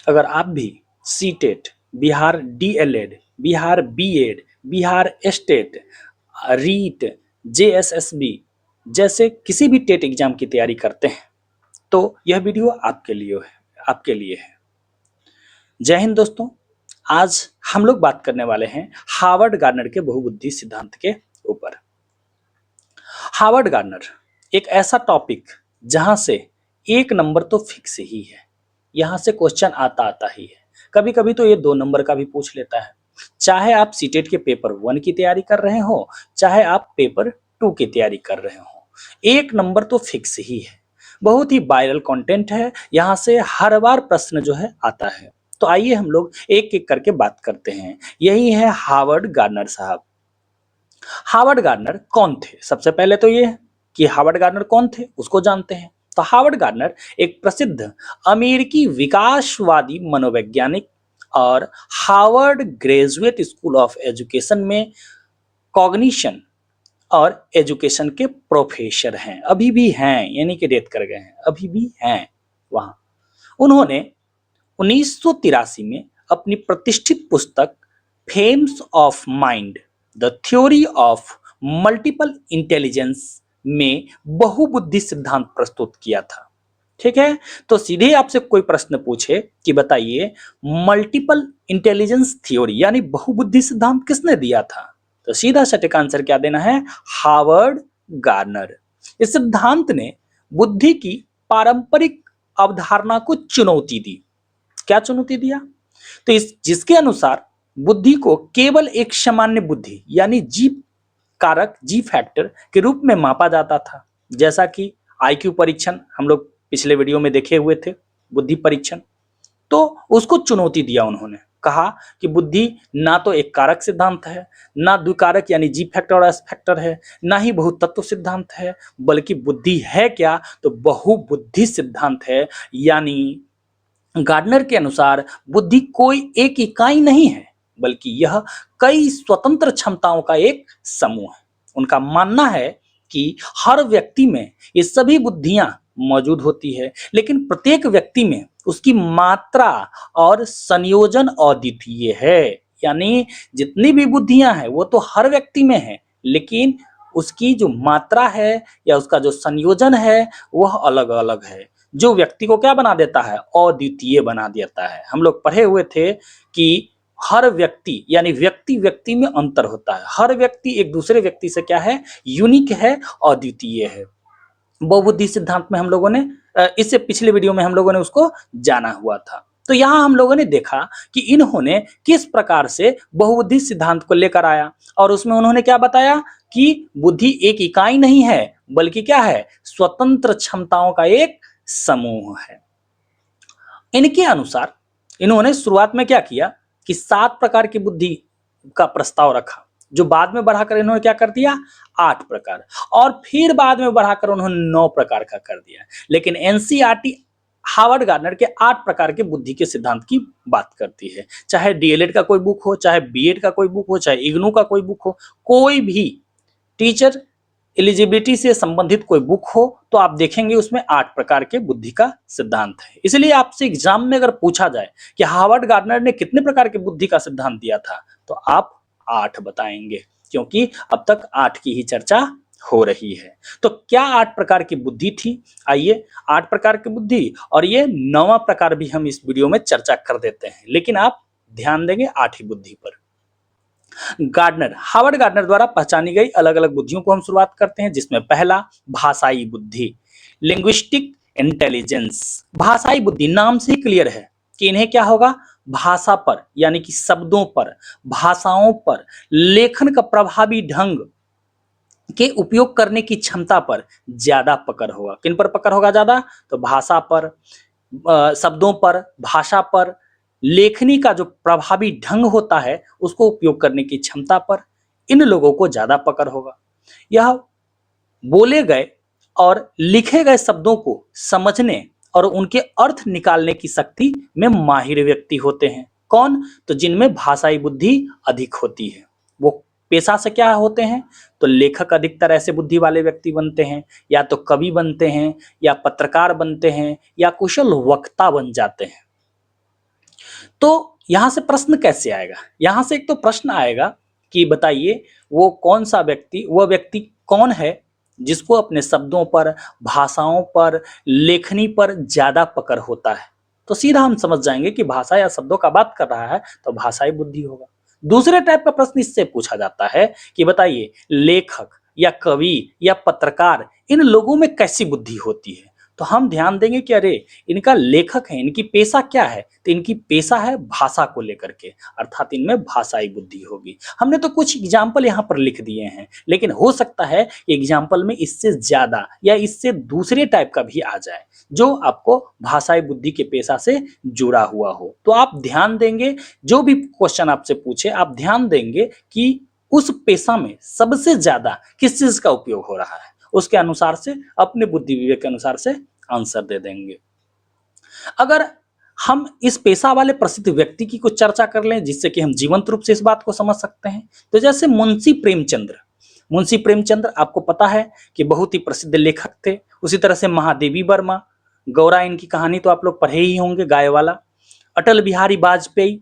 अगर आप भी CTET, Bihar DElEd, Bihar BEd, Bihar state, REET, JSSB जैसे किसी भी टेट एग्जाम की तैयारी करते हैं तो यह वीडियो आपके लिए है। जय हिंद दोस्तों। आज हम लोग बात करने वाले हैं हार्वर्ड गार्नर के बहुबुद्धि सिद्धांत के ऊपर। हार्वर्ड गार्नर एक ऐसा टॉपिक जहां से एक नंबर तो फिक्स ही है, यहां से क्वेश्चन आता ही है। कभी कभी तो ये 2 नंबर का भी पूछ लेता है। चाहे आप सीटेट के पेपर 1 की तैयारी कर रहे हो, चाहे आप पेपर 2 की तैयारी कर रहे हो, एक नंबर तो फिक्स ही है। बहुत ही वायरल कंटेंट है, यहाँ से हर बार प्रश्न जो है आता है। तो आइए हम लोग एक एक करके बात करते हैं। यही है हार्वर्ड गार्नर साहब। हार्वर्ड गार्नर कौन थे? सबसे पहले तो ये कि हार्वर्ड गार्नर कौन थे उसको जानते हैं। तो हार्वर्ड गार्नर एक प्रसिद्ध अमेरिकी विकासवादी मनोवैज्ञानिक और Harvard graduate school of education में कॉग्निशन और एजुकेशन के प्रोफेसर हैं। अभी भी हैं, यानी कि डेथ कर गए हैं, अभी भी हैं वहां। उन्होंने 1983 में अपनी प्रतिष्ठित पुस्तक famous of mind the theory of multiple intelligence में बहुबुद्धि सिद्धांत प्रस्तुत किया था। ठीक है, तो सीधे आपसे कोई प्रश्न पूछे कि बताइए मल्टीपल इंटेलिजेंस थ्योरी यानी बहुबुद्धि सिद्धांत किसने दिया था, तो सीधा सटीक आंसर क्या देना है? Harvard Garner. इस सिद्धांत ने बुद्धि की पारंपरिक अवधारणा को चुनौती दी। क्या चुनौती दिया? तो इस जिसके अनुसार बुद्धि को केवल एक सामान्य बुद्धि यानी जी कारक, जी फैक्टर के रूप में मापा जाता था। जैसा कि आईक्यू परीक्षण हम लोग पिछले वीडियो में देखे हुए थे, बुद्धि परीक्षण, तो उसको चुनौती दिया उन्होंने। कहा कि बुद्धि ना तो एक कारक सिद्धांत है, ना द्विकारक यानी जी फैक्टर और एस फैक्टर है, ना ही बहुतत्व सिद्धांत है, बल्कि बुद्धि है क्या? तो बहुबुद्धि सिद्धांत है। यानी गार्डनर के अनुसार बुद्धि कोई एक इकाई नहीं है, बल्कि यह कई स्वतंत्र क्षमताओं का एक समूह है। उनका मानना है कि हर व्यक्ति में ये सभी बुद्धियां मौजूद होती है, लेकिन प्रत्येक व्यक्ति में उसकी मात्रा और संयोजन अद्वितीय है। यानी जितनी भी बुद्धियां हैं वो तो हर व्यक्ति में है, लेकिन उसकी जो मात्रा है या उसका जो संयोजन है वह अलग अलग है, जो व्यक्ति को क्या बना देता है? अद्वितीय बना देता है। हम लोग पढ़े हुए थे कि हर व्यक्ति यानी व्यक्ति व्यक्ति में अंतर होता है। हर व्यक्ति एक दूसरे व्यक्ति से क्या है? यूनिक है, अद्वितीय है। बहुबुद्धि सिद्धांत में हम लोगों ने इससे पिछले वीडियो में हम लोगों ने उसको जाना हुआ था। तो यहाँ हम लोगों ने देखा कि इन्होंने किस प्रकार से बहुबुद्धि सिद्धांत को लेकर आया, और उसमें उन्होंने क्या बताया कि बुद्धि एक इकाई नहीं है, बल्कि क्या है? स्वतंत्र क्षमताओं का एक समूह है। इनके अनुसार इन्होंने शुरुआत में क्या किया कि 7 प्रकार की बुद्धि का प्रस्ताव रखा, जो बाद में बढ़ाकर इन्होंने क्या कर दिया? 8 प्रकार, और फिर बाद में बढ़ाकर उन्होंने 9 प्रकार का कर दिया। लेकिन एनसीईआरटी हार्वर्ड गार्नर के 8 प्रकार के बुद्धि के सिद्धांत की बात करती है। चाहे डीएलएड का कोई बुक हो, चाहे बीएड का कोई बुक हो, चाहे इग्नू का कोई बुक हो, कोई भी टीचर एलिजिबिलिटी से संबंधित कोई बुक हो तो आप देखेंगे उसमें 8 प्रकार के बुद्धि का सिद्धांत है। इसलिए आपसे एग्जाम में अगर पूछा जाए कि हार्वर्ड गार्डनर ने कितने प्रकार के बुद्धि का सिद्धांत दिया था, तो आप 8 बताएंगे, क्योंकि अब तक 8 की ही चर्चा हो रही है। तो क्या 8 प्रकार की बुद्धि थी? आइए 8 प्रकार की बुद्धि और ये 9वां प्रकार भी हम इस वीडियो में चर्चा कर देते हैं, लेकिन आप ध्यान देंगे 8 ही बुद्धि पर। हार्वर्ड गार्डनर द्वारा पहचानी गई अलग अलग बुद्धियों को हम शुरुआत करते हैं, जिसमें पहला भाषाई बुद्धि, लिंग्विस्टिक इंटेलिजेंस। भाषाई बुद्धि नाम से ही क्लियर है कि इन्हें क्या होगा? भाषा पर यानी कि शब्दों पर, भाषाओं पर लेखन का प्रभावी ढंग के उपयोग करने की क्षमता पर ज्यादा पकड़ होगा। किन पर पकड़ होगा ज्यादा? तो भाषा पर, शब्दों पर, भाषा पर, लेखनी का जो प्रभावी ढंग होता है उसको उपयोग करने की क्षमता पर इन लोगों को ज्यादा पकड़ होगा। यह बोले गए और लिखे गए शब्दों को समझने और उनके अर्थ निकालने की शक्ति में माहिर व्यक्ति होते हैं। कौन? तो जिनमें भाषाई बुद्धि अधिक होती है। वो पेशा से क्या होते हैं? तो लेखक अधिकतर ऐसे बुद्धि वाले व्यक्ति बनते हैं, या तो कवि बनते हैं, या पत्रकार बनते हैं, या कुशल वक्ता बन जाते हैं। तो यहाँ से प्रश्न कैसे आएगा? यहाँ से एक तो प्रश्न आएगा कि बताइए वो कौन सा व्यक्ति, वह व्यक्ति कौन है जिसको अपने शब्दों पर, भाषाओं पर, लेखनी पर ज़्यादा पकड़ होता है? तो सीधा हम समझ जाएंगे कि भाषा या शब्दों का बात कर रहा है तो भाषाई बुद्धि होगा। दूसरे टाइप का प्रश्न इससे पूछा जाता है कि बताइए लेखक या कवि या पत्रकार, इन लोगों में कैसी बुद्धि होती है? तो हम ध्यान देंगे कि अरे इनका लेखक है, इनकी पेशा क्या है? तो इनकी पेशा है भाषा को लेकर के, अर्थात इनमें भाषाई बुद्धि होगी। हमने तो कुछ एग्जाम्पल यहाँ पर लिख दिए हैं, लेकिन हो सकता है एग्जाम्पल में इससे ज्यादा या इससे दूसरे टाइप का भी आ जाए जो आपको भाषाई बुद्धि के पेशा से जुड़ा हुआ हो। तो आप ध्यान देंगे, जो भी क्वेश्चन आपसे पूछे आप ध्यान देंगे कि उस पेशा में सबसे ज्यादा किस चीज का उपयोग हो रहा है, उसके अनुसार से अपने बुद्धि विवेक के अनुसार से आंसर दे देंगे। अगर हम इस पेशा वाले प्रसिद्ध व्यक्ति की कुछ चर्चा कर लें जिससे कि हम जीवंत रूप से इस बात को समझ सकते हैं, तो जैसे मुंशी प्रेमचंद्र। मुंशी प्रेमचंद्र आपको पता है कि बहुत ही प्रसिद्ध लेखक थे। उसी तरह से महादेवी वर्मा, गौरा, इनकी कहानी तो आप लोग पढ़े ही होंगे, गाय वाला। अटल बिहारी वाजपेयी,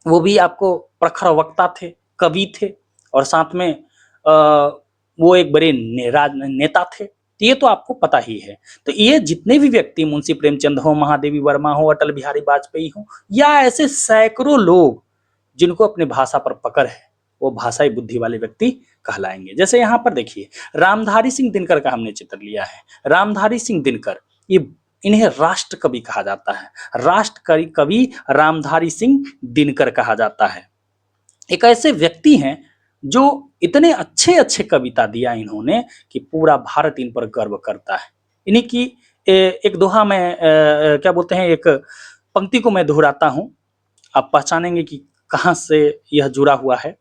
वो भी आपको प्रखर वक्ता थे, कवि थे, और साथ में वो एक बड़े नेता थे। तो ये तो आपको पता ही है। तो ये जितने भी व्यक्ति, मुंशी प्रेमचंद हो, महादेवी वर्मा हो, अटल बिहारी वाजपेयी हो, या ऐसे सैकड़ों लोग जिनको अपने भाषा पर पकड़ है, वो भाषाई बुद्धि वाले व्यक्ति कहलाएंगे। जैसे यहाँ पर देखिए रामधारी सिंह दिनकर का हमने चित्र लिया है। रामधारी सिंह दिनकर, ये इन्हें राष्ट्र कवि कहा जाता है। राष्ट्र कवि रामधारी सिंह दिनकर कहा जाता है। एक ऐसे व्यक्ति हैं जो इतने अच्छे अच्छे कविता दिया इन्होंने कि पूरा भारत इन पर गर्व करता है। इन्हीं की एक दोहा में क्या बोलते हैं, एक पंक्ति को मैं दोहराता हूं, आप पहचानेंगे कि कहां से यह जुड़ा हुआ है।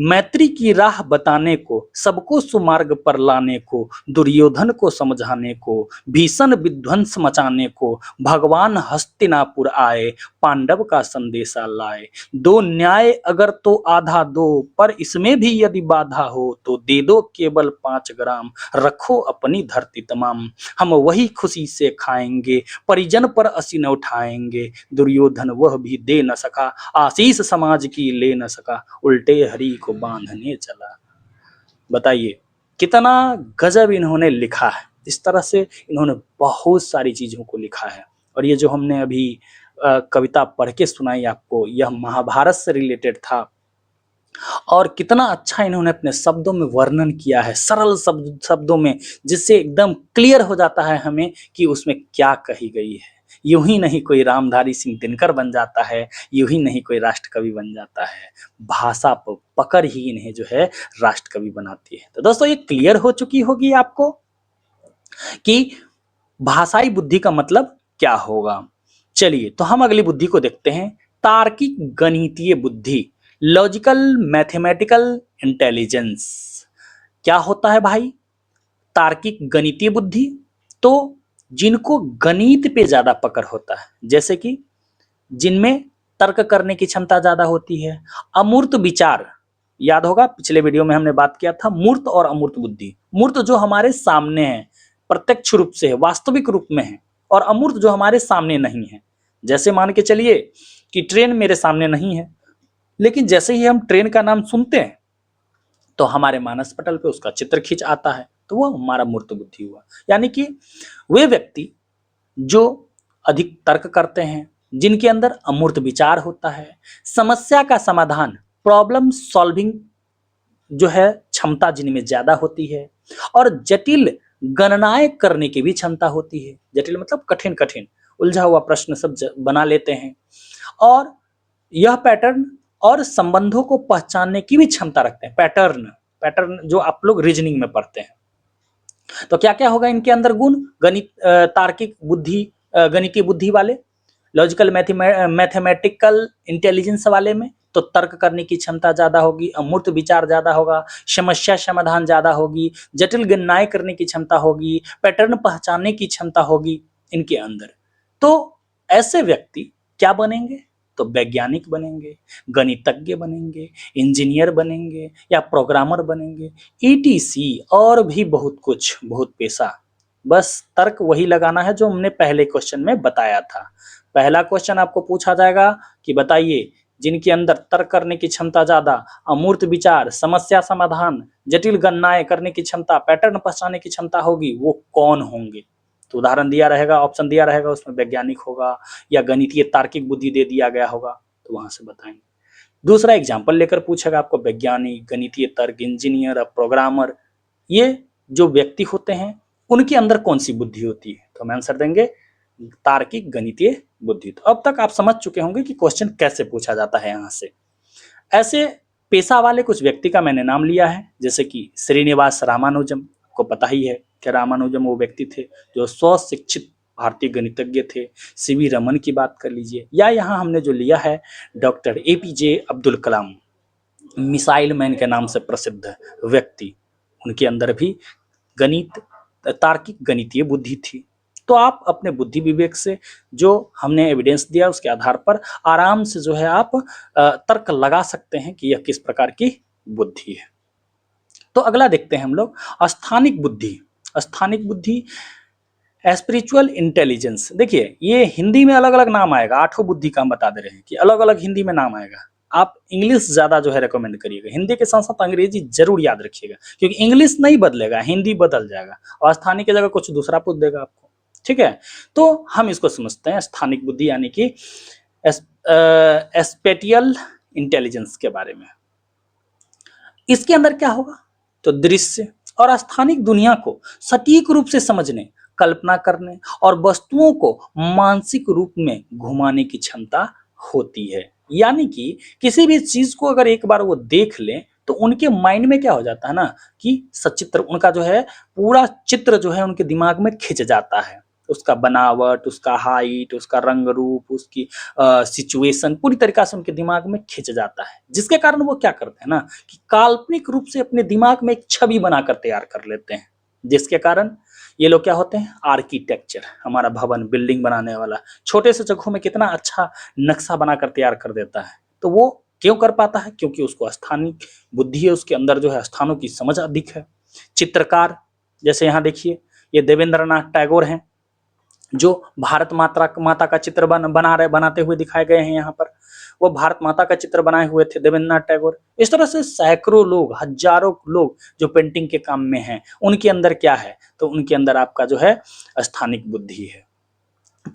मैत्री की राह बताने को, सबको सुमार्ग पर लाने को, दुर्योधन को समझाने को, भीषण विध्वंस मचाने को, भगवान हस्तिनापुर आए, पांडव का संदेशा लाए। दो न्याय अगर तो आधा दो, पर इसमें भी यदि बाधा हो तो दे दो केवल 5 ग्राम, रखो अपनी धरती तमाम। हम वही खुशी से खाएंगे, परिजन पर असी न उठाएंगे। दुर्योधन वह भी दे न सका, आशीष समाज की ले न सका, उल्टे हरि को बांधने चला। बताइए कितना गजब इन्होंने लिखा है। इस तरह से इन्होंने बहुत सारी चीजों को लिखा है। और ये जो हमने अभी कविता पढ़ के सुनाई आपको, यह महाभारत से रिलेटेड था। और कितना अच्छा इन्होंने अपने शब्दों में वर्णन किया है, सरल शब्दों में, जिससे एकदम क्लियर हो जाता है हमें कि उसमें क्या कही गई है। यूं ही नहीं कोई रामधारी सिंह दिनकर बन जाता है, यूं ही नहीं कोई राष्ट्र कवि बन जाता है। भाषा पर पकड़ ही इन्हें जो है राष्ट्र कवि बनाती है। तो दोस्तों ये क्लियर हो चुकी होगी आपको कि भाषाई बुद्धि का मतलब क्या होगा। चलिए तो हम अगली बुद्धि को देखते हैं, तार्किक गणितीय बुद्धि, लॉजिकल मैथमेटिकल इंटेलिजेंस। क्या होता है भाई तार्किक गणितीय बुद्धि? तो जिनको गणित पे ज्यादा पकड़ होता है, जैसे कि जिनमें तर्क करने की क्षमता ज्यादा होती है, अमूर्त विचार। याद होगा पिछले वीडियो में हमने बात किया था मूर्त और अमूर्त बुद्धि। मूर्त जो हमारे सामने है, प्रत्यक्ष रूप से है, वास्तविक रूप में है, और अमूर्त जो हमारे सामने नहीं है। जैसे मान के चलिए कि ट्रेन मेरे सामने नहीं है, लेकिन जैसे ही हम ट्रेन का नाम सुनते हैं तो हमारे मानस पटल पे उसका चित्र खींच आता है, तो वो हमारा मूर्त बुद्धि हुआ। यानी कि वे व्यक्ति जो अधिक तर्क करते हैं, जिनके अंदर अमूर्त विचार होता है, समस्या का समाधान, प्रॉब्लम सॉल्विंग जो है क्षमता जिनमें ज्यादा होती है, और जटिल गणनाएं करने की भी क्षमता होती है। जटिल मतलब कठिन कठिन उलझा हुआ प्रश्न सब बना लेते हैं, और यह पैटर्न और संबंधों को पहचानने की भी क्षमता रखते हैं। पैटर्न पैटर्न जो आप लोग रीजनिंग में पढ़ते हैं। तो क्या क्या होगा इनके अंदर गुण? गणित तार्किक बुद्धि, गणितीय बुद्धि वाले, लॉजिकल मैथमेटिकल इंटेलिजेंस वाले में तो तर्क करने की क्षमता ज्यादा होगी, अमूर्त विचार ज्यादा होगा, समस्या समाधान ज्यादा होगी, जटिल गणनाएं करने की क्षमता होगी, पैटर्न पहचानने की क्षमता होगी इनके अंदर। तो ऐसे व्यक्ति क्या बनेंगे? तो वैज्ञानिक बनेंगे, गणितज्ञ बनेंगे, इंजीनियर बनेंगे, या प्रोग्रामर बनेंगे, ईटीसी और भी बहुत कुछ, बहुत पेशा बस तर्क वही लगाना है जो हमने पहले क्वेश्चन में बताया था। पहला क्वेश्चन आपको पूछा जाएगा कि बताइए जिनके अंदर तर्क करने की क्षमता ज्यादा, अमूर्त विचार, समस्या समाधान, जटिल गणनाएं करने की क्षमता, पैटर्न पहचानने की क्षमता होगी, वो कौन होंगे। तो उदाहरण दिया रहेगा, ऑप्शन दिया रहेगा, उसमें वैज्ञानिक होगा या गणितीय तार्किक बुद्धि दे दिया गया होगा, तो वहां से बताएंगे। दूसरा एग्जाम्पल लेकर पूछेगा आपको, वैज्ञानिक, गणितीय तर्क, इंजीनियर, प्रोग्रामर, ये जो व्यक्ति होते हैं उनके अंदर कौन सी बुद्धि होती है, तो हम आंसर देंगे तार्किक गणितीय बुद्धि। तो अब तक आप समझ चुके होंगे कि क्वेश्चन कैसे पूछा जाता है यहां से। ऐसे पेशा वाले कुछ व्यक्ति का मैंने नाम लिया है, जैसे कि श्रीनिवास रामानुजम, आपको पता ही है कि रामानुजम वो व्यक्ति थे जो स्वशिक्षित भारतीय गणितज्ञ थे। सीवी रमन की बात कर लीजिए, या यहाँ हमने जो लिया है doctor APJ Abdul Kalam, missile man के नाम से प्रसिद्ध व्यक्ति, उनके अंदर भी गणित, तार्किक गणितीय बुद्धि थी। तो आप अपने बुद्धि विवेक से जो हमने एविडेंस दिया उसके आधार पर आराम से जो है आप तर्क लगा सकते हैं कि यह किस प्रकार की बुद्धि है। तो अगला देखते हैं हम लोग स्थानिक बुद्धि। स्थानिक बुद्धि स्पिरिचुअल इंटेलिजेंस। देखिए ये हिंदी में अलग अलग नाम आएगा, 8 बुद्धि का हम बता दे रहे हैं कि अलग अलग हिंदी में नाम आएगा। आप इंग्लिश ज्यादा जो है रेकमेंड करिएगा, हिंदी के साथ साथ अंग्रेजी जरूर याद रखिएगा, क्योंकि इंग्लिश नहीं बदलेगा, हिंदी बदल जाएगा और स्थानीय की जगह कुछ दूसरा पूछ देगा आपको। ठीक है, तो हम इसको समझते हैं स्थानिक बुद्धि यानी कि स्पेटियल इंटेलिजेंस के बारे में। इसके अंदर क्या होगा, तो दृश्य और स्थानिक दुनिया को सटीक रूप से समझने, कल्पना करने और वस्तुओं को मानसिक रूप में घुमाने की क्षमता होती है। यानी कि किसी भी चीज को अगर एक बार वो देख लें तो उनके माइंड में क्या हो जाता है ना कि सचित्र, उनका जो है पूरा चित्र जो है उनके दिमाग में खिंच जाता है। उसका बनावट, उसका हाइट, उसका रंग रूप, उसकी सिचुएशन पूरी तरीका से उनके दिमाग में खिंच जाता है, जिसके कारण वो क्या करते हैं ना कि काल्पनिक रूप से अपने दिमाग में एक छवि बनाकर तैयार कर लेते हैं, जिसके कारण ये लोग क्या होते हैं, आर्किटेक्चर, हमारा भवन, बिल्डिंग बनाने वाला छोटे से जगहों में कितना अच्छा नक्शा बनाकर तैयार कर देता है। तो वो क्यों कर पाता है, क्योंकि उसको स्थानिक बुद्धि है, उसके अंदर जो है स्थानों की समझ अधिक है। चित्रकार, जैसे यहाँ देखिए ये देवेंद्रनाथ टैगोर हैं जो भारत माता का चित्र बनाते हुए दिखाए गए हैं। यहाँ पर वो भारत माता का चित्र बनाए हुए थे देवेंद्रनाथ टैगोर। इस तरह से सैकड़ों लोग, हजारों लोग जो पेंटिंग के काम में हैं, उनके अंदर क्या है, तो उनके अंदर आपका जो है स्थानिक बुद्धि है।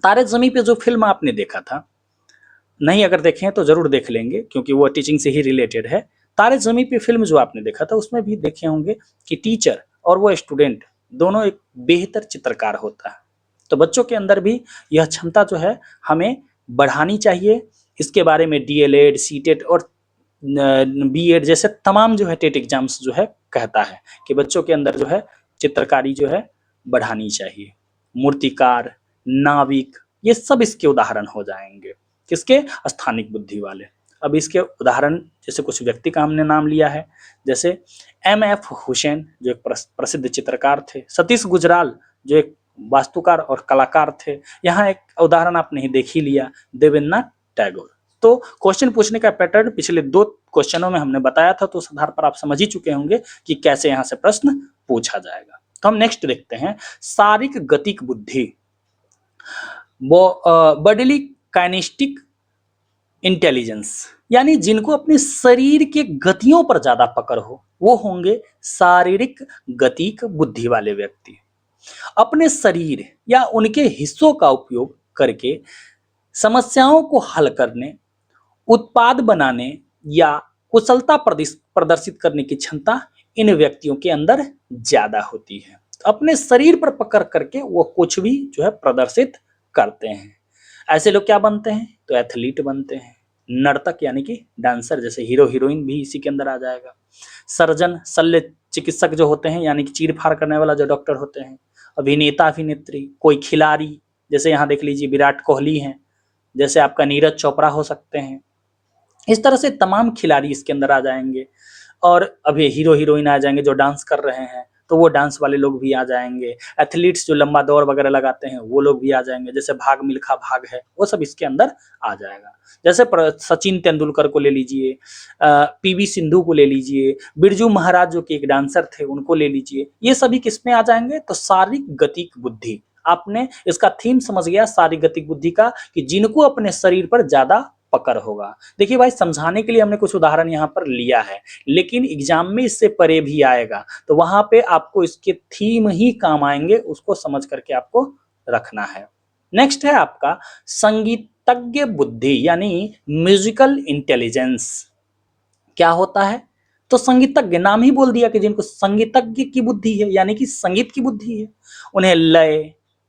तारे ज़मीं पे जो फिल्म आपने देखा था, नहीं अगर देखें तो जरूर देख लेंगे क्योंकि वो टीचिंग से ही रिलेटेड है। तारे ज़मीं पे फिल्म जो आपने देखा था उसमें भी देखे होंगे कि टीचर और वो स्टूडेंट दोनों एक बेहतर चित्रकार होता है। तो बच्चों के अंदर भी यह क्षमता जो है हमें बढ़ानी चाहिए। इसके बारे में डीएलएड, सीटेट और बीएड जैसे तमाम जो है टेट एग्जाम्स जो है कहता है कि बच्चों के अंदर जो है चित्रकारी जो है बढ़ानी चाहिए। मूर्तिकार, नाविक, ये सब इसके उदाहरण हो जाएंगे, किसके, स्थानिक बुद्धि वाले। अब इसके उदाहरण जैसे कुछ व्यक्ति का हमने नाम लिया है, जैसे एम.एफ. हुसैन जो एक प्रसिद्ध चित्रकार थे, सतीश गुजराल जो एक वास्तुकार और कलाकार थे। यहाँ एक उदाहरण आपने ही देख ही लिया, देवेंद्रनाथ टैगोर। तो क्वेश्चन पूछने का पैटर्न पिछले 2 क्वेश्चनों में हमने बताया था, तो उस आधार पर आप समझ ही चुके होंगे कि कैसे यहाँ से प्रश्न पूछा जाएगा। तो हम नेक्स्ट देखते हैं शारीरिक गतिक बुद्धि, बॉडीली काइनेस्टिक इंटेलिजेंस, यानी जिनको अपने शरीर के गतियों पर ज्यादा पकड़ हो वो होंगे शारीरिक गतिक बुद्धि वाले व्यक्ति। अपने शरीर या उनके हिस्सों का उपयोग करके समस्याओं को हल करने, उत्पाद बनाने या कुशलता प्रदर्शित करने की क्षमता इन व्यक्तियों के अंदर ज्यादा होती है। अपने शरीर पर पकड़ करके वो कुछ भी जो है प्रदर्शित करते हैं। ऐसे लोग क्या बनते हैं, तो एथलीट बनते हैं, नर्तक यानी कि डांसर, जैसे हीरो हीरोइन भी इसी के अंदर आ जाएगा। सर्जन, शल्य चिकित्सक जो होते हैं यानी कि चीर फाड़ करने वाला जो डॉक्टर होते हैं। अभिनेता, अभिनेत्री, कोई खिलाड़ी, जैसे यहाँ देख लीजिए विराट कोहली हैं, जैसे आपका नीरज चोपड़ा हो सकते हैं। इस तरह से तमाम खिलाड़ी इसके अंदर आ जाएंगे और अभी हीरो हीरोइन आ जाएंगे जो डांस कर रहे हैं। तो वो डांस वाले लोग भी आ जाएंगे। एथलीट्स जो लंबा दौड़ वगैरह लगाते हैं वो लोग भी आ जाएंगे, जैसे भाग मिल्खा भाग है, वो सब इसके अंदर आ जाएगा। जैसे सचिन तेंदुलकर को ले लीजिए, पीवी सिंधु को ले लीजिए, बिरजू महाराज जो कि एक डांसर थे उनको ले लीजिए, ये सभी किसमें आ जाएंगे, तो शारीरिक गतिक बुद्धि। आपने इसका थीम समझ गया शारीरिक गतिक बुद्धि का, कि जिनको अपने शरीर पर ज्यादा पकड़ होगा। देखिए भाई, समझाने के लिए हमने कुछ उदाहरण यहाँ पर लिया है, लेकिन एग्जाम में इससे परे भी आएगा, तो वहां पे आपको इसके थीम ही काम आएंगे, उसको समझ करके आपको रखना है। नेक्स्ट है आपका संगीतज्ञ बुद्धि, यानी म्यूजिकल इंटेलिजेंस। क्या होता है, तो संगीतज्ञ, नाम ही बोल दिया कि जिनको संगीतज्ञ की बुद्धि है, यानी कि संगीत की बुद्धि है। उन्हें लय,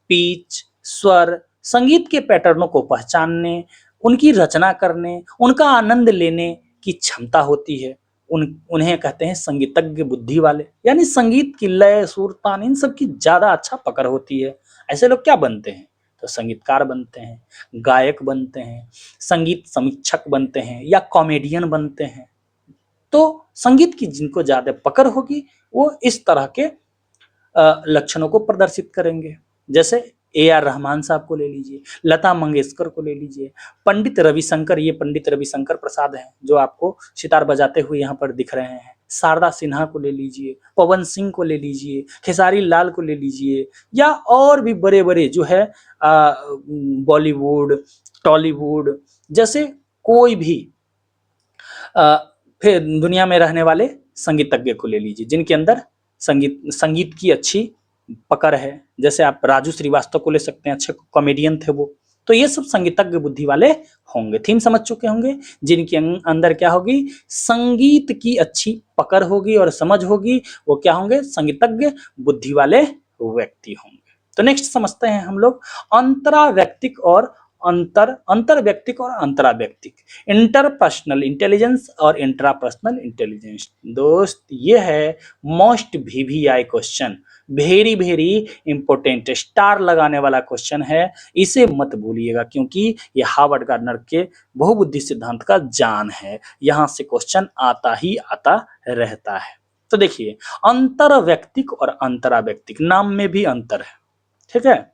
पिच, स्वर, संगीत के पैटर्नों को पहचानने, उनकी रचना करने, उनका आनंद लेने की क्षमता होती है। उन्हें कहते हैं संगीतज्ञ बुद्धि वाले, यानी संगीत की लय, सुर, तान, इन सब की ज्यादा अच्छा पकड़ होती है। ऐसे लोग क्या बनते हैं, तो संगीतकार बनते हैं, गायक बनते हैं, संगीत समीक्षक बनते हैं, या कॉमेडियन बनते हैं। तो संगीत की जिनको ज्यादा पकड़ होगी वो इस तरह के लक्षणों को प्रदर्शित करेंगे। जैसे A.R. रहमान साहब को ले लीजिए, लता मंगेशकर को ले लीजिए, पंडित रविशंकर, ये पंडित रविशंकर प्रसाद हैं जो आपको सितार बजाते हुए यहाँ पर दिख रहे हैं। शारदा सिन्हा को ले लीजिए, पवन सिंह को ले लीजिए, खेसारी लाल को ले लीजिए, या और भी बड़े बड़े जो है बॉलीवुड, टॉलीवुड जैसे कोई भी फिर दुनिया में रहने वाले संगीतज्ञ को ले लीजिए, जिनके अंदर संगीत की अच्छी पकड़ है। जैसे आप राजू श्रीवास्तव को ले सकते हैं, अच्छे कॉमेडियन थे वो। तो ये सब संगीतज्ञ बुद्धि वाले होंगे। थीम समझ चुके होंगे, जिनके अंदर क्या होगी, संगीत की अच्छी पकड़ होगी और समझ होगी, वो क्या होंगे, संगीतज्ञ बुद्धि वाले व्यक्ति होंगे। तो नेक्स्ट समझते हैं हम लोग अंतराव्यक्तिक और अंतर व्यक्तिक और अंतराव्यक्तिक, इंटरपर्सनल इंटेलिजेंस और इंट्रापर्सनल इंटेलिजेंस। दोस्त, ये है most VVI question, very very important, star लगाने वाला क्वेश्चन है, इसे मत भूलिएगा, क्योंकि ये हार्वर्ड गार्डनर के बहुबुद्धि सिद्धांत का जान है, यहां से क्वेश्चन आता ही आता रहता है। तो देखिए, अंतरव्यक्तिक और अंतराव्यक्तिक, नाम में भी अंतर है, ठीक है।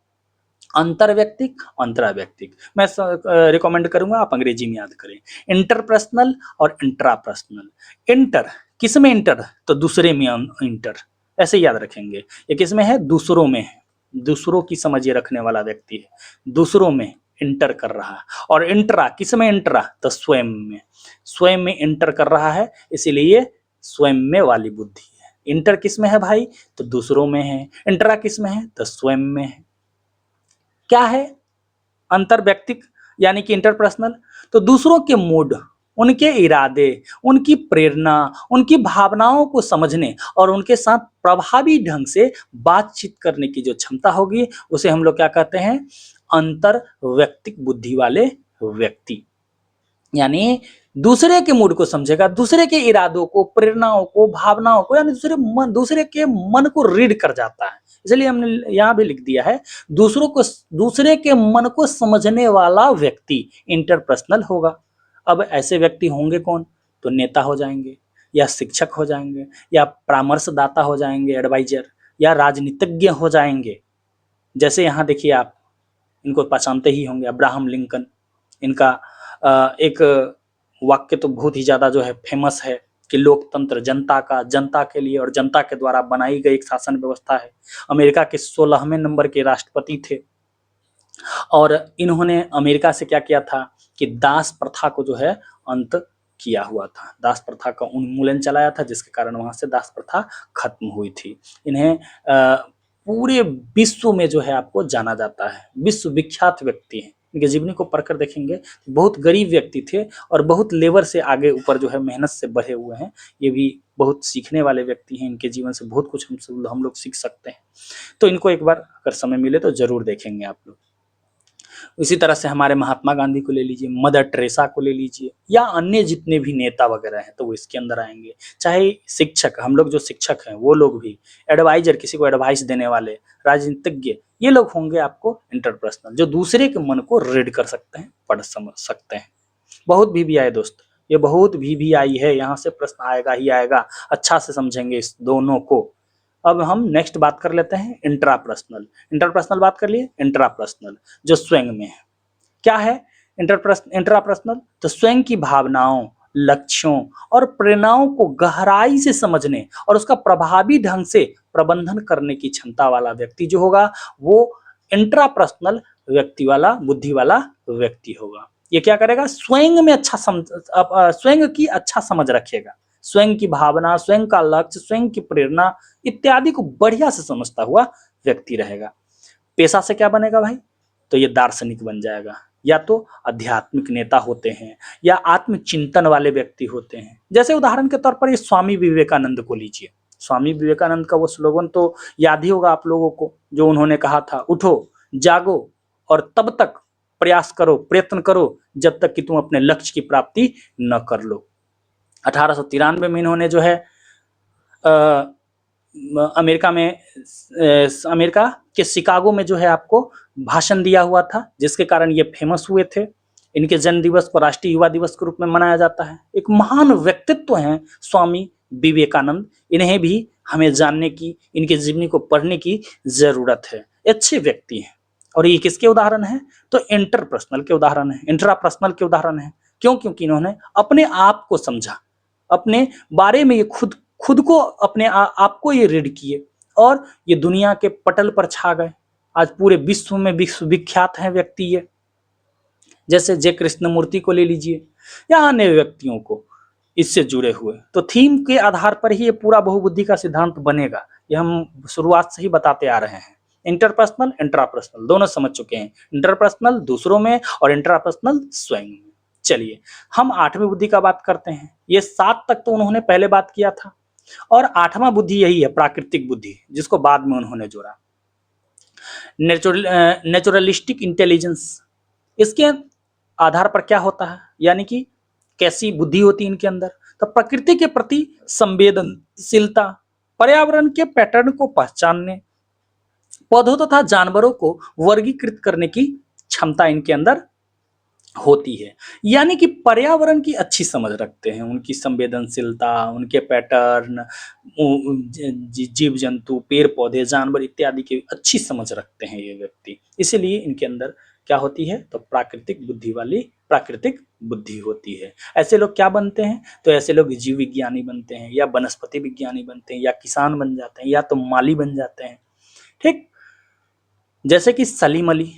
अंतरव्यक्तिक, अंतराव्यक्तिक, मैं रिकमेंड करूंगा आप अंग्रेजी में याद करें। इंटरपर्सनल और इंट्रापर्सनल। इंटर किस में, इंटर तो दूसरे में इंटर, ऐसे याद रखेंगे। ये किस में है, दूसरों में है, दूसरों की समझ ये रखने वाला व्यक्ति है, दूसरों में इंटर कर रहा है। और इंट्रा किस में, इंट्रा तो स्वयं में इंटर कर रहा है, इसीलिए स्वयं में वाली बुद्धि है। इंटर किस में है भाई, तो दूसरों में है। इंट्रा किस में है, तो स्वयं में है। क्या है अंतरव्यक्तिक यानी कि इंटरपर्सनल, तो दूसरों के मूड, उनके इरादे, उनकी प्रेरणा, उनकी भावनाओं को समझने और उनके साथ प्रभावी ढंग से बातचीत करने की जो क्षमता होगी, उसे हम लोग क्या कहते हैं, अंतरव्यक्तिक बुद्धि वाले व्यक्ति। यानी दूसरे के मूड को समझेगा, दूसरे के इरादों को, प्रेरणाओं को, भावनाओं को, यानी दूसरे के मन को रीड कर जाता है। इसलिए हमने यहाँ भी लिख दिया है, दूसरे के मन को समझने वाला व्यक्ति इंटरपर्सनल होगा। अब ऐसे व्यक्ति होंगे कौन, तो नेता हो जाएंगे, या शिक्षक हो जाएंगे, या परामर्शदाता हो जाएंगे, एडवाइजर, या राजनीतिज्ञ हो जाएंगे। जैसे यहाँ देखिए, आप इनको पहचानते ही होंगे, अब्राहम लिंकन। इनका एक वाक्य तो बहुत ही ज्यादा जो है फेमस है कि लोकतंत्र जनता के लिए और जनता के द्वारा बनाई गई एक शासन व्यवस्था है। अमेरिका के 16वें नंबर के राष्ट्रपति थे, और इन्होंने अमेरिका से क्या किया था कि दास प्रथा को जो है अंत किया हुआ था, दास प्रथा का उन्मूलन चलाया था, जिसके कारण वहां से दास प्रथा खत्म हुई थी। इन्हें पूरे विश्व में जो है आपको जाना जाता है, विश्व विख्यात व्यक्ति हैं। इनके जीवनी को पढ़कर देखेंगे, बहुत गरीब व्यक्ति थे और बहुत लेवल से आगे ऊपर जो है मेहनत से बढ़े हुए हैं। ये भी बहुत सीखने वाले व्यक्ति हैं, इनके जीवन से बहुत कुछ हम लोग सीख सकते हैं। तो इनको एक बार अगर समय मिले तो जरूर देखेंगे आप लोग। इसी तरह से हमारे महात्मा गांधी को ले लीजिए, मदर टेरेसा को ले लीजिए, या अन्य जितने भी नेता वगैरह हैं, तो वो इसके अंदर आएंगे। चाहे शिक्षक, हम लोग जो शिक्षक हैं वो लोग भी, एडवाइजर, किसी को एडवाइस देने वाले, राजनीतिज्ञ, ये लोग होंगे आपको इंटरपर्सनल, जो दूसरे के मन को रीड कर सकते हैं, पढ़ समझ सकते हैं। बहुत VVI दोस्त, ये बहुत VVI है, यहाँ से प्रश्न आएगा ही आएगा। अच्छा से समझेंगे इस दोनों को, अब हम नेक्स्ट बात कर लेते हैं इंट्रापर्सनल। इंटरपर्सनल बात कर लिए, इंट्रापर्सनल जो स्वयं में है। क्या है इंट्रापर्सनल? तो स्वयं की भावनाओं, लक्ष्यों और प्रेरणाओं को गहराई से समझने और उसका प्रभावी ढंग से प्रबंधन करने की क्षमता वाला व्यक्ति जो होगा वो इंट्रापर्सनल व्यक्ति वाला, बुद्धि वाला व्यक्ति होगा। ये क्या करेगा? स्वयं में अच्छा स्वयं की अच्छा समझ रखेगा, स्वयं की भावना, स्वयं का लक्ष्य, स्वयं की प्रेरणा इत्यादि को बढ़िया से समझता हुआ व्यक्ति रहेगा। पेशा से क्या बनेगा भाई? तो ये दार्शनिक बन जाएगा, या तो आध्यात्मिक नेता होते हैं या आत्मचिंतन वाले व्यक्ति होते हैं। जैसे उदाहरण के तौर पर ये स्वामी विवेकानंद को लीजिए। स्वामी विवेकानंद का वो स्लोगन तो याद ही होगा आप लोगों को, जो उन्होंने कहा था, उठो, जागो और तब तक प्रयास करो, प्रयत्न करो जब तक कि तुम अपने लक्ष्य की प्राप्ति न कर लो। 1893 में इन्होंने जो है अमेरिका में अमेरिका के शिकागो में जो है आपको भाषण दिया हुआ था, जिसके कारण ये फेमस हुए थे। इनके जन्म दिवस को राष्ट्रीय युवा दिवस के रूप में मनाया जाता है। एक महान व्यक्तित्व हैं स्वामी विवेकानंद, इन्हें भी हमें जानने की, इनके जीवनी को पढ़ने की जरूरत है। अच्छे व्यक्ति हैं। और ये किसके उदाहरण हैं? तो इंटरपर्सनल के उदाहरण हैं, इंट्रापर्सनल के उदाहरण हैं। क्यों? क्योंकि इन्होंने अपने आप को समझा, अपने बारे में ये खुद खुद को, अपने आप को ये रीड किए और ये दुनिया के पटल पर छा गए। आज पूरे विश्व में विख्यात हैं व्यक्ति ये। जैसे जे कृष्णमूर्ति को ले लीजिए या अन्य व्यक्तियों को इससे जुड़े हुए। तो थीम के आधार पर ही ये पूरा बहुबुद्धि का सिद्धांत बनेगा, ये हम शुरुआत से ही बताते आ रहे हैं। इंटरपर्सनल, इंट्रापर्सनल दोनों समझ चुके हैं। इंटरपर्सनल दूसरों में और इंट्रापर्सनल स्वयं में। चलिए हम 8वीं बुद्धि का बात करते हैं। ये 7 तक तो उन्होंने पहले बात किया था और 8वां बुद्धि यही है, प्राकृतिक बुद्धि, जिसको बाद में उन्होंने जोड़ा। नेचुरलिस्टिक इंटेलिजेंस, इसके आधार पर क्या होता है, यानी कि कैसी बुद्धि होती है इनके अंदर? तो प्रकृति के प्रति संवेदनशीलता, पर्यावरण के पैटर्न को पहचानने, पौधों तथा जानवरों को वर्गीकृत करने की क्षमता इनके अंदर होती है। यानी कि पर्यावरण की अच्छी समझ रखते हैं, उनकी संवेदनशीलता, उनके पैटर्न, जीव जंतु, पेड़ पौधे, जानवर इत्यादि की अच्छी समझ रखते हैं ये व्यक्ति। इसीलिए इनके अंदर क्या होती है? तो प्राकृतिक बुद्धि वाली प्राकृतिक बुद्धि होती है। ऐसे लोग क्या बनते हैं? तो ऐसे लोग जीव विज्ञानी बनते हैं, या वनस्पति विज्ञानी बनते हैं, या किसान बन जाते हैं, या तो माली बन जाते हैं। ठीक, जैसे कि सलीम अली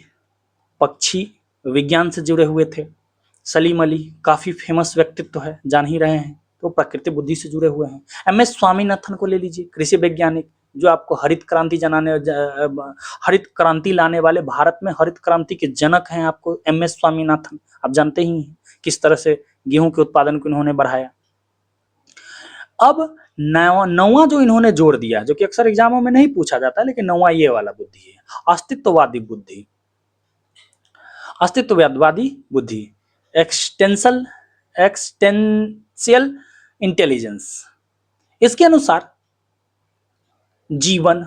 पक्षी विज्ञान से जुड़े हुए थे। सलीम अली काफी फेमस व्यक्तित्व है, जान ही रहे हैं, तो प्रकृति बुद्धि से जुड़े हुए हैं। एम.एस. स्वामीनाथन को ले लीजिए, कृषि वैज्ञानिक, जो आपको हरित क्रांति लाने वाले, भारत में हरित क्रांति के जनक हैं आपको एम.एस. स्वामीनाथन। आप जानते ही हैं किस तरह से गेहूं के उत्पादन को इन्होंने बढ़ाया। अब नौवां जो इन्होंने जोड़ दिया, जो कि अक्सर एग्जामों में नहीं पूछा जाता, लेकिन नौवां ये वाला बुद्धि है, अस्तित्ववादी बुद्धि। अस्तित्ववादी बुद्धि, एक्सटेंशियल इंटेलिजेंस। इसके अनुसार जीवन,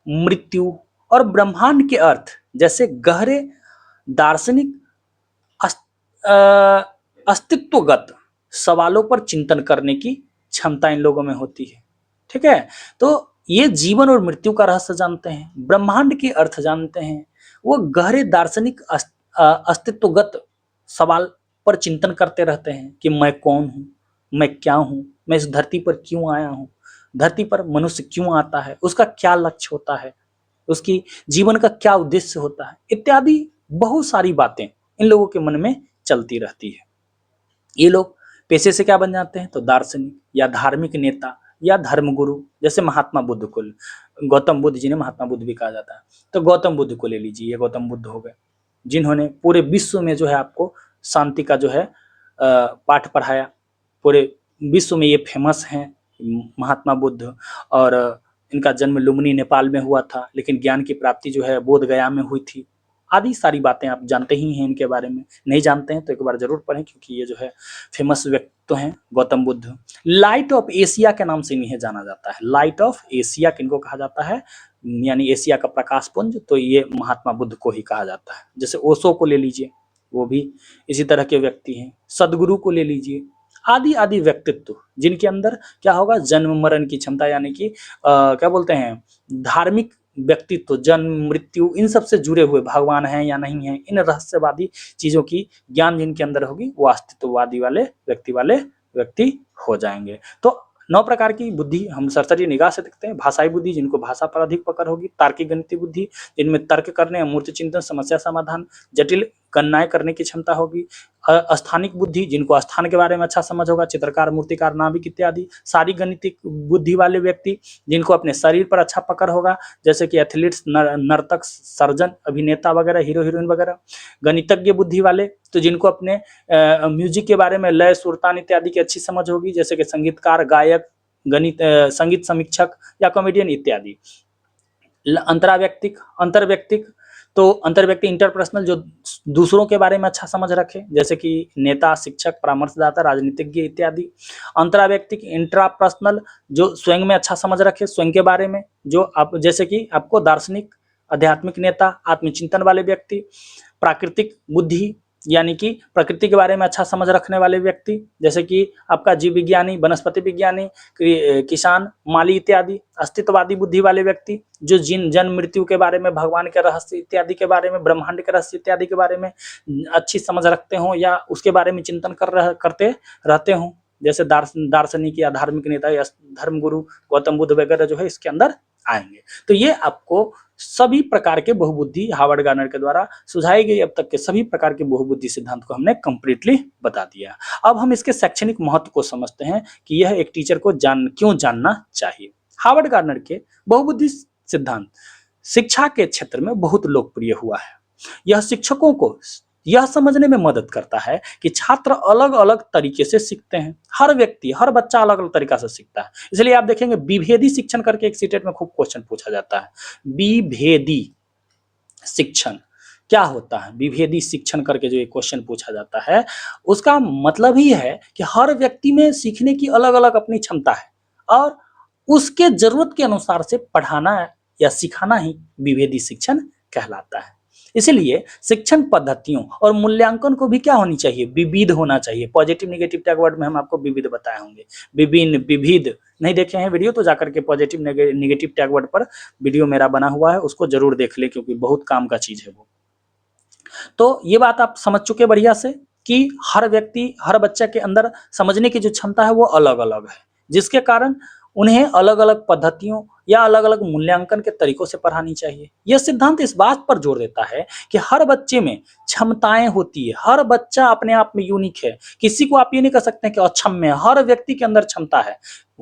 मृत्यु और ब्रह्मांड के अर्थ जैसे गहरे दार्शनिक अस्तित्वगत सवालों पर चिंतन करने की क्षमता इन लोगों में होती है। ठीक है, तो ये जीवन और मृत्यु का रहस्य जानते हैं, ब्रह्मांड के अर्थ जानते हैं, वो गहरे दार्शनिक अस्तित्वगत सवाल पर चिंतन करते रहते हैं कि मैं कौन हूँ, मैं क्या हूँ, मैं इस धरती पर क्यों आया हूँ, धरती पर मनुष्य क्यों आता है, उसका क्या लक्ष्य होता है, उसकी जीवन का क्या उद्देश्य होता है, इत्यादि बहुत सारी बातें इन लोगों के मन में चलती रहती है। ये लोग पेशे से क्या बन जाते हैं? तो दार्शनिक या धार्मिक नेता या धर्मगुरु। जैसे महात्मा बुद्ध को, गौतम बुद्ध जी ने महात्मा बुद्ध भी कहा जाता है, तो गौतम बुद्ध को ले लीजिए, ये गौतम बुद्ध हो गए, जिन्होंने पूरे विश्व में जो है आपको शांति का जो है पाठ पढ़ाया। पूरे विश्व में ये फेमस हैं महात्मा बुद्ध। और इनका जन्म लुम्बिनी नेपाल में हुआ था, लेकिन ज्ञान की प्राप्ति जो है बोध गया में हुई थी। आदि सारी बातें आप जानते ही हैं इनके बारे में, नहीं जानते हैं तो एक बार जरूर पढ़ें, क्योंकि ये जो है फेमस व्यक्तित्व हैं Gautam Buddha. Light of Asia के नाम से इन्हें जाना जाता है। लाइट ऑफ एशिया किनको कहा जाता है? यानी एशिया का प्रकाश पुंज, तो ये महात्मा बुद्ध को ही कहा जाता है। जैसे ओशो को ले लीजिए, वो भी इसी तरह के व्यक्ति हैं। सदगुरु को ले लीजिए, आदि आदि व्यक्तित्व जिनके अंदर क्या होगा, जन्म मरण की क्षमता, यानी कि क्या बोलते हैं, धार्मिक व्यक्तित्व, जन्म मृत्यु इन सब से जुड़े हुए, भगवान हैं या नहीं है, इन रहस्यवादी चीजों की ज्ञान जिनके अंदर होगी वो अस्तित्ववादी वाले व्यक्ति हो जाएंगे। तो 9 प्रकार की बुद्धि हम सरसरी निगाह से देखते हैं। भाषाई बुद्धि, जिनको भाषा पर अधिक पकड़ होगी। तार्किक गणितीय बुद्धि, जिनमें तर्क करने, अमूर्त चिंतन, समस्या समाधान, जटिल गणनाएं करने की क्षमता होगी। स्थानिक बुद्धि, जिनको स्थान के बारे में अच्छा समझ होगा, चित्रकार, मूर्तिकार, नाविक इत्यादि। सारी गणितिक बुद्धि वाले व्यक्ति, जिनको अपने शरीर पर अच्छा पकड़ होगा, जैसे कि एथलीट्स, नर्तक, सर्जन, अभिनेता वगैरह, हीरो हीरोइन वगैरह। गणितज्ञ बुद्धि वाले, तो जिनको अपने म्यूजिक के बारे में, लय, सुर, तान इत्यादि की अच्छी समझ होगी, जैसे कि संगीतकार, गायक, संगीत समीक्षक या कॉमेडियन इत्यादि। अंतरव्यक्तिक, तो अंतर्व्यक्ति इंटरपर्सनल, जो दूसरों के बारे में अच्छा समझ रखे, जैसे कि नेता, शिक्षक, परामर्शदाता, राजनीतिज्ञ इत्यादि। अंतराव्यक्तिक इंट्रापर्सनल, जो स्वयं में अच्छा समझ रखे, स्वयं के बारे में, जो आप, जैसे कि आपको दार्शनिक, आध्यात्मिक नेता, आत्मचिंतन वाले व्यक्ति। प्राकृतिक बुद्धि, यानी कि प्रकृति के बारे में अच्छा समझ रखने वाले व्यक्ति, जैसे कि आपका जीव विज्ञानी, वनस्पति विज्ञानी, किसान, माली इत्यादि। अस्तित्ववादी बुद्धि वाले व्यक्ति, जो जन्म मृत्यु के बारे में, भगवान के रहस्य इत्यादि के बारे में, ब्रह्मांड के रहस्य इत्यादि के बारे में अच्छी समझ रखते हों या उसके बारे में चिंतन करते रहते हों, जैसे दार्शनिक या धार्मिक नेता या धर्मगुरु गौतम बुद्ध वगैरह जो है इसके अंदर आएंगे। तो ये आपको सभी प्रकार के बहुबुद्धि हार्वर्ड गार्नर के द्वारा सुझाई गई अब तक के सभी प्रकार के बहुबुद्धि सिद्धांत को हमने कंप्लीटली बता दिया। अब हम इसके शैक्षणिक महत्व को समझते हैं कि यह एक टीचर को क्यों जानना चाहिए। हार्वर्ड गार्नर के बहुबुद्धि सिद्धांत शिक्षा के क्षेत्र में बहुत लोकप्रिय हुआ है। यह शिक्षकों को यह समझने में मदद करता है कि छात्र अलग अलग तरीके से सीखते हैं। हर बच्चा अलग अलग तरीका से सीखता है। इसलिए आप देखेंगे विभेदी शिक्षण करके एक सीटेट में खूब क्वेश्चन पूछा जाता है। विभेदी शिक्षण क्या होता है? विभेदी शिक्षण करके जो एक क्वेश्चन पूछा जाता है, उसका मतलब ही है कि हर व्यक्ति में सीखने की अलग अलग अपनी क्षमता है और उसके जरूरत के अनुसार से पढ़ाना या सिखाना ही विभेदी शिक्षण कहलाता है। इसलिए शिक्षण पद्धतियों और मूल्यांकन को भी क्या होनी चाहिए? विविध होना चाहिए। पॉजिटिव नेगेटिव टैग वर्ड में हम आपको विविध बताए होंगे। विभिन्न, विविध नहीं देखे हैं वीडियो तो जाकर के पॉजिटिव नेगेटिव टैग वर्ड पर वीडियो मेरा बना हुआ है, उसको जरूर देख ले क्योंकि बहुत काम का चीज है वो। तो ये बात आप समझ चुके बढ़िया से कि हर व्यक्ति, हर बच्चा के अंदर समझने की जो क्षमता है वो अलग अलग है, जिसके कारण उन्हें अलग अलग पद्धतियों या अलग अलग मूल्यांकन के तरीकों से पढ़ानी चाहिए। यह सिद्धांत इस बात पर जोर देता है कि हर बच्चे में क्षमताएं होती है। हर बच्चा अपने आप में यूनिक है। किसी को आप ये नहीं कह सकते कि अक्षम है। हर व्यक्ति के अंदर क्षमता है।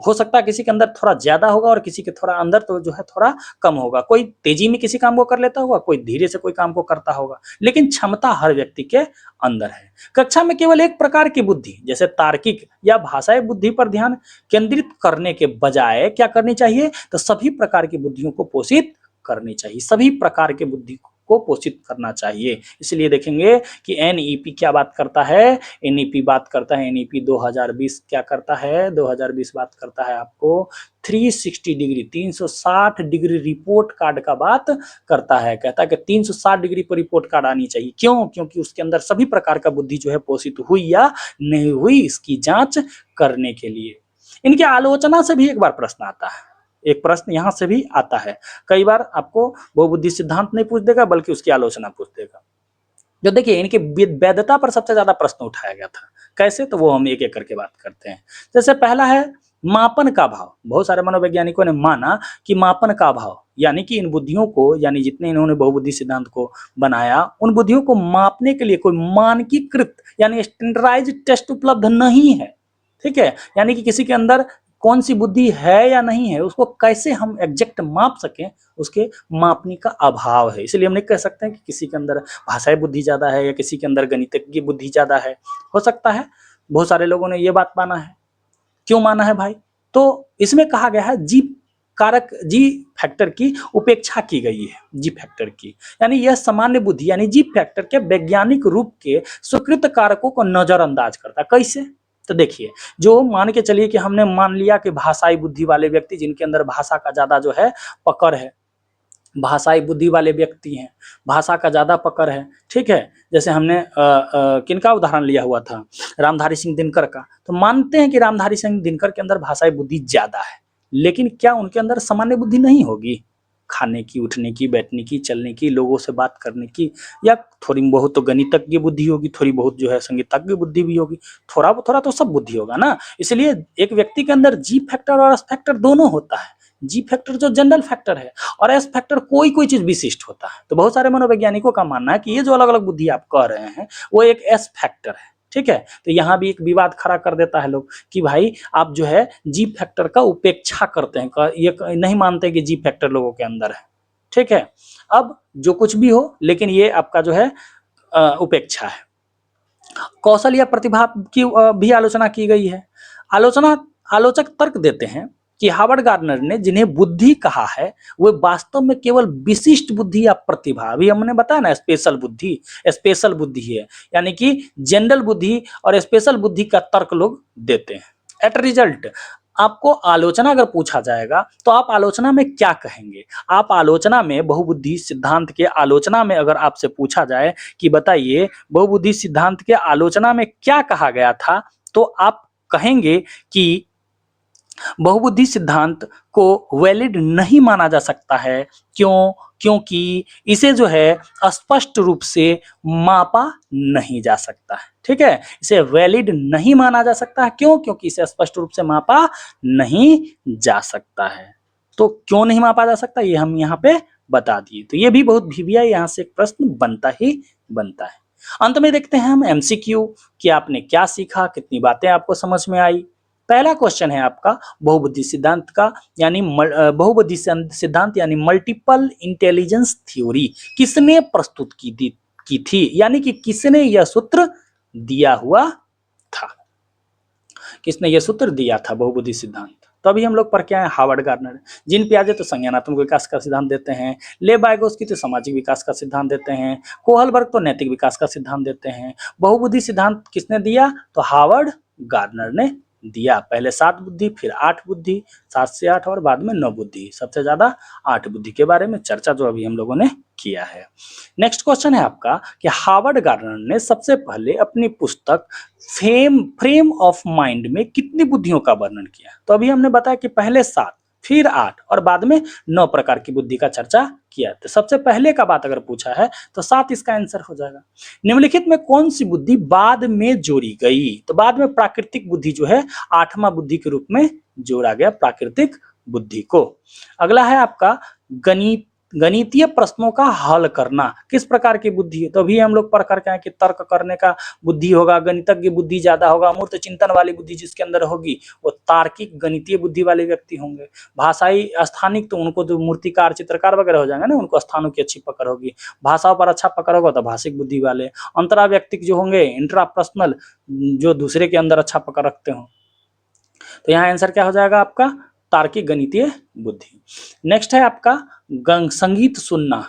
हो सकता है किसी के अंदर थोड़ा ज्यादा होगा और किसी के थोड़ा अंदर तो जो है थोड़ा कम होगा। कोई तेजी में किसी काम को कर लेता होगा, कोई धीरे से कोई काम को करता होगा, लेकिन क्षमता हर व्यक्ति के अंदर है। कक्षा में केवल एक प्रकार की बुद्धि जैसे तार्किक या भाषाई बुद्धि पर ध्यान केंद्रित करने के बजाय क्या करनी चाहिए? तो सभी प्रकार की बुद्धियों को पोषित करनी चाहिए। सभी प्रकार के बुद्धि को पोषित करना चाहिए। इसलिए देखेंगे कि एनईपी क्या बात करता है? एनईपी बात करता है, एनईपी 2020 क्या करता है? 2020 बात करता है आपको 360 डिग्री 360 डिग्री रिपोर्ट कार्ड का बात करता है। कहता है कि 360 डिग्री पर रिपोर्ट कार्ड आनी चाहिए। क्यों? क्योंकि उसके अंदर सभी प्रकार का बुद्धि जो है पोषित हुई या नहीं हुई इसकी जांच करने के लिए। इनकी आलोचना से भी एक बार प्रश्न आता है। एक प्रश्न यहां से भी आता है। कई बार आपको बहुबुद्धि सिद्धांत नहीं पूछ देगा बल्कि उसकी आलोचना पूछ देगा। जो देखिए इनकी वैधता पर सबसे ज्यादा प्रश्न उठाया गया था। कैसे? तो वो हम एक एक करके बात करते हैं। जैसे पहला है मापन का भाव। बहुत सारे मनोवैज्ञानिकों ने माना कि मापन का भाव यानी कि इन बुद्धियों को, यानी जितने इन्होंने बहुबुद्धि सिद्धांत को बनाया, उन बुद्धियों को मापने के लिए कोई मानकीकृत यानी स्टैंडर्डाइज्ड टेस्ट उपलब्ध नहीं है। ठीक है, यानी कि किसी के अंदर कौन सी बुद्धि है या नहीं है उसको कैसे हम एग्जैक्ट माप सकें, उसके मापने का अभाव है। इसलिए हम नहीं कह सकते हैं कि किसी के अंदर भाषाई बुद्धि ज्यादा है या किसी के अंदर गणितज्ञ बुद्धि ज्यादा है। हो सकता है, बहुत सारे लोगों ने ये बात माना है। क्यों माना है भाई? तो इसमें कहा गया है जी कारक, जी फैक्टर की उपेक्षा की गई है। जी फैक्टर की यानी यह सामान्य बुद्धि यानी जी फैक्टर के वैज्ञानिक रूप के स्वीकृत कारकों को नजरअंदाज करता है। कैसे? तो देखिए, जो मान के चलिए कि हमने मान लिया कि भाषाई बुद्धि वाले व्यक्ति जिनके अंदर भाषा का ज्यादा जो है पकड़ है, भाषाई बुद्धि वाले व्यक्ति हैं, भाषा का ज़्यादा पकड़ है, ठीक है। जैसे हमने किनका उदाहरण लिया हुआ था, रामधारी सिंह दिनकर का। तो मानते हैं कि रामधारी सिंह दिनकर के अंदर भाषाई बुद्धि ज़्यादा है, लेकिन क्या उनके अंदर सामान्य बुद्धि नहीं होगी? खाने की, उठने की, बैठने की, चलने की, लोगों से बात करने की, या थोड़ी बहुत तो गणितज्ञ बुद्धि होगी, थोड़ी बहुत जो है संगीतज्ञ बुद्धि भी होगी, थोड़ा थोड़ा तो सब बुद्धि होगा ना। इसलिए एक व्यक्ति के अंदर जी फैक्टर और एस फैक्टर दोनों होता है। जी फैक्टर जो जनरल फैक्टर है, और एस फैक्टर कोई कोई चीज विशिष्ट होता है। तो बहुत सारे मनोवैज्ञानिकों का मानना है कि ये जो अलग अलग बुद्धि आप कह रहे हैं वो एक एस फैक्टर है, ठीक है। तो यहाँ भी एक विवाद खड़ा कर देता है लोग कि भाई आप जो है जी फैक्टर का उपेक्षा करते हैं, ये नहीं मानते कि जी फैक्टर लोगों के अंदर है, ठीक है। अब जो कुछ भी हो, लेकिन ये आपका जो है उपेक्षा है। कौशल या प्रतिभा की भी आलोचना की गई है। आलोचक तर्क देते हैं कि हार्वर्ड गार्डनर ने जिन्हें बुद्धि कहा है वो वास्तव में केवल विशिष्ट बुद्धि या प्रतिभा, अभी हमने बताया ना स्पेशल बुद्धि है, यानी कि जनरल बुद्धि और स्पेशल बुद्धि का तर्क लोग देते हैं। एट रिजल्ट, आपको आलोचना अगर पूछा जाएगा तो आप आलोचना में क्या कहेंगे? आप आलोचना में बहुबुद्धि सिद्धांत के आलोचना में अगर आपसे पूछा जाए कि बताइए बहुबुद्धि सिद्धांत के आलोचना में क्या कहा गया था, तो आप कहेंगे कि बहुबुद्धि सिद्धांत को वैलिड नहीं माना जा सकता है। क्यों? क्योंकि इसे जो है स्पष्ट रूप से मापा नहीं जा सकता है, ठीक है। इसे वैलिड नहीं माना जा सकता है। क्यों? क्योंकि इसे स्पष्ट रूप से मापा नहीं जा सकता है। तो क्यों नहीं मापा जा सकता, ये हम यहाँ पे बता दिए। तो ये भी बहुत भिविया, यहाँ से एक प्रश्न बनता ही बनता है। अंत में देखते हैं हम एमसीक्यू कि आपने क्या सीखा, कितनी बातें आपको समझ में आई। पहला क्वेश्चन है आपका बहुबुद्धि सिद्धांत का, यानी बहुबुद्धि सिद्धांत यानी मल्टीपल इंटेलिजेंस थ्योरी किसने प्रस्तुत की थी, यानी कि किसने यह सूत्र दिया हुआ था, किसने यह सूत्र दिया था बहुबुद्धि सिद्धांत। तो अभी हम लोग पढ़ के आए हार्वर्ड गार्डनर। जीन पियाजे तो संज्ञानात्मक विकास का सिद्धांत देते हैं, ले बायगोस्की तो सामाजिक विकास का सिद्धांत देते हैं, कोहलबर्ग तो नैतिक विकास का सिद्धांत देते हैं। बहुबुद्धि सिद्धांत किसने दिया? तो हार्वर्ड गार्डनर ने दिया। पहले 7 बुद्धि, फिर 8 बुद्धि, 7 से 8 और बाद में 9 बुद्धि, सबसे ज्यादा 8 बुद्धि के बारे में चर्चा जो अभी हम लोगों ने किया है। नेक्स्ट क्वेश्चन है आपका कि हार्वर्ड गार्डनर ने सबसे पहले अपनी पुस्तक फ्रेम ऑफ माइंड में कितनी बुद्धियों का वर्णन किया? तो अभी हमने बताया कि पहले 7, फिर 8 और बाद में 9 प्रकार की बुद्धि का चर्चा किया। तो सबसे पहले का बात अगर पूछा है तो 7 इसका आंसर हो जाएगा। निम्नलिखित में कौन सी बुद्धि बाद में जोड़ी गई? तो बाद में प्राकृतिक बुद्धि जो है 8वां बुद्धि के रूप में जोड़ा गया, प्राकृतिक बुद्धि को। अगला है आपका गणितीय प्रश्नों का हल करना किस प्रकार की बुद्धि है? तो अभी हम लोग पढ़ करके आए कि तर्क करने का बुद्धि होगा, गणितज्ञ बुद्धि ज्यादा होगा, अमूर्त चिंतन वाली बुद्धि जिसके अंदर होगी वो तार्किक गणितीय बुद्धि वाले व्यक्ति होंगे। भाषाई स्थानिक तो उनको जो मूर्तिकार चित्रकार वगैरह हो जाएंगे ना, उनको स्थानों की अच्छी पकड़ होगी। भाषाओं पर अच्छा पकड़ होगा तो भाषिक बुद्धि वाले। अंतरा व्यक्तिक जो होंगे इंट्रापर्सनल, जो दूसरे के अंदर अच्छा पकड़ रखते हो। तो यहाँ आंसर क्या हो जाएगा आपका? तार्किक गणितीय बुद्धि। नेक्स्ट है आपका संगीत सुनना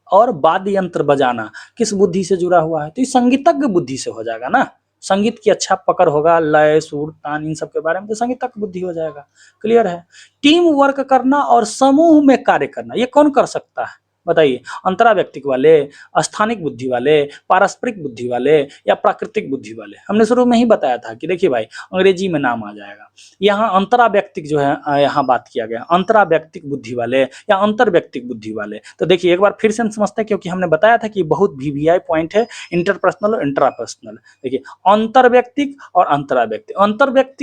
और वाद्य यंत्र बजाना किस बुद्धि से जुड़ा हुआ है? तो ये संगीतज्ञ बुद्धि से हो जाएगा ना। संगीत की अच्छा पकड़ होगा, लय सुर तान इन सब के बारे में, तो संगीतज्ञ बुद्धि हो जाएगा। क्लियर है। टीम वर्क करना और समूह में कार्य करना ये कौन कर सकता है बताइए? अंतरा व्यक्तिक वाले, स्थानिक बुद्धि वाले, पारस्परिक बुद्धि वाले या प्राकृतिक बुद्धि वाले? हमने शुरू में ही बताया था कि देखिए भाई अंग्रेजी में नाम आ जाएगा। यहाँ अंतरा व्यक्तिक जो है यहाँ बात किया गया, अंतरा व्यक्तिक बुद्धि वाले या अंतर व्यक्तिक बुद्धि वाले। तो देखिए एक बार फिर से हम समझते हैं, क्योंकि हमने बताया था कि बहुत वीवीआई पॉइंट है इंटरपर्सनल और इंट्रापर्सनल। देखिए अंतर व्यक्तिक और अंतरा व्यक्तिक,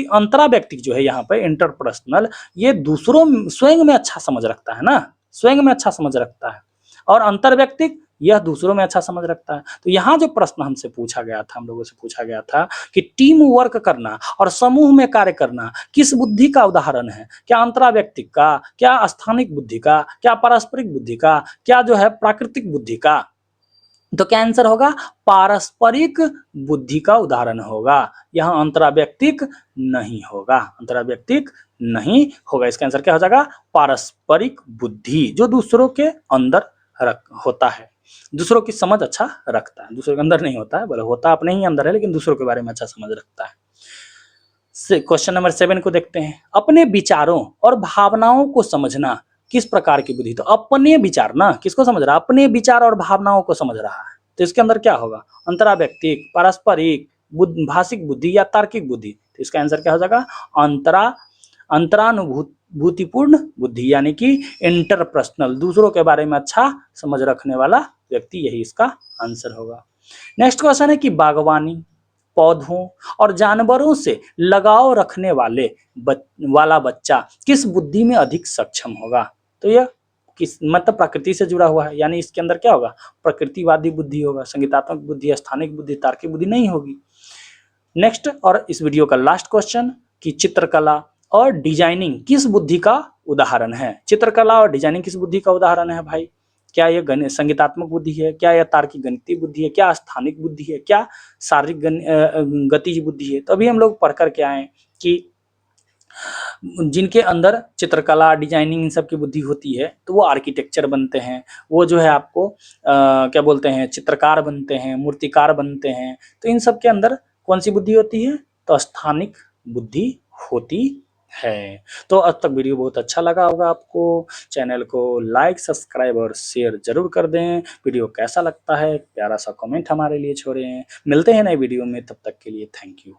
अंतरा व्यक्तिक जो है यहाँ पे इंटरपर्सनल, ये दूसरों स्वयं में अच्छा समझ रखता है ना, स्वयं में अच्छा समझ रखता है। और अंतर व्यक्तिक यह दूसरों में अच्छा समझ रखता है। तो यहाँ जो प्रश्न हमसे पूछा गया था, हम लोगों से पूछा गया था कि टीम वर्क करना और समूह में कार्य करना किस बुद्धि का उदाहरण है? क्या अंतरा व्यक्तिक का, क्या स्थानिक बुद्धि का, क्या पारस्परिक बुद्धि का, क्या जो है प्राकृतिक बुद्धि का? तो क्या आंसर होगा? पारस्परिक बुद्धि का उदाहरण होगा। यहाँ अंतरा व्यक्तिक नहीं होगा, अंतरा व्यक्तिक नहीं होगा। इसका आंसर क्या हो जाएगा? पारस्परिक बुद्धि, जो दूसरों के अंदर होता है, दूसरों की समझ अच्छा रखता है। दूसरों के अंदर नहीं होता है, बोले होता अपने ही अंदर है, लेकिन दूसरों के बारे में अच्छा समझ रखता है। क्वेश्चन नंबर 7 को देखते हैं। अपने विचारों और भावनाओं को समझना किस प्रकार की बुद्धि, तो अपने विचार ना, किसको समझ रहा है, अपने विचार और भावनाओं को समझ रहा है। तो इसके अंदर क्या होगा, अंतराव्यक्तिक, पारस्परिक, भाषिक बुद्धि या तार्किक बुद्धि। तो इसका आंसर क्या हो जाएगा, अंतरानुभूतिपूर्ण बुद्धि, यानी कि इंटरपर्सनल, दूसरों के बारे में अच्छा समझ रखने वाला व्यक्ति, यही इसका आंसर होगा। नेक्स्ट क्वेश्चन है कि बागवानी, पौधों और जानवरों से लगाव रखने वाला बच्चा किस बुद्धि में अधिक सक्षम होगा। तो यह किस मतलब प्रकृति से जुड़ा हुआ है, यानी इसके अंदर क्या होगा, प्रकृतिवादी बुद्धि होगा, संगीतात्मक बुद्धि, स्थानिक बुद्धि, तार्किक बुद्धि नहीं होगी। नेक्स्ट और इस वीडियो का लास्ट क्वेश्चन कि चित्रकला और डिजाइनिंग किस बुद्धि का उदाहरण है। चित्रकला और डिजाइनिंग किस बुद्धि का उदाहरण है भाई, क्या यह संगीतात्मक बुद्धि है, क्या यह तार्किक गणितीय बुद्धि है, क्या स्थानिक बुद्धि है, क्या शारीरिक गतिज बुद्धि है। तो अभी हम लोग पढ़ कर के आए कि जिनके अंदर चित्रकला, डिजाइनिंग, इन सब की बुद्धि होती है तो वो आर्किटेक्चर बनते हैं, वो जो है आपको क्या बोलते हैं, चित्रकार बनते हैं, मूर्तिकार बनते हैं। तो इन सब के अंदर कौन सी बुद्धि होती है, तो स्थानिक बुद्धि होती है। तो अब तक वीडियो बहुत अच्छा लगा होगा आपको, चैनल को लाइक, सब्सक्राइब और शेयर जरूर कर दें। वीडियो कैसा लगता है प्यारा सा कमेंट हमारे लिए छोड़ें। मिलते हैं नए वीडियो में, तब तक के लिए थैंक यू।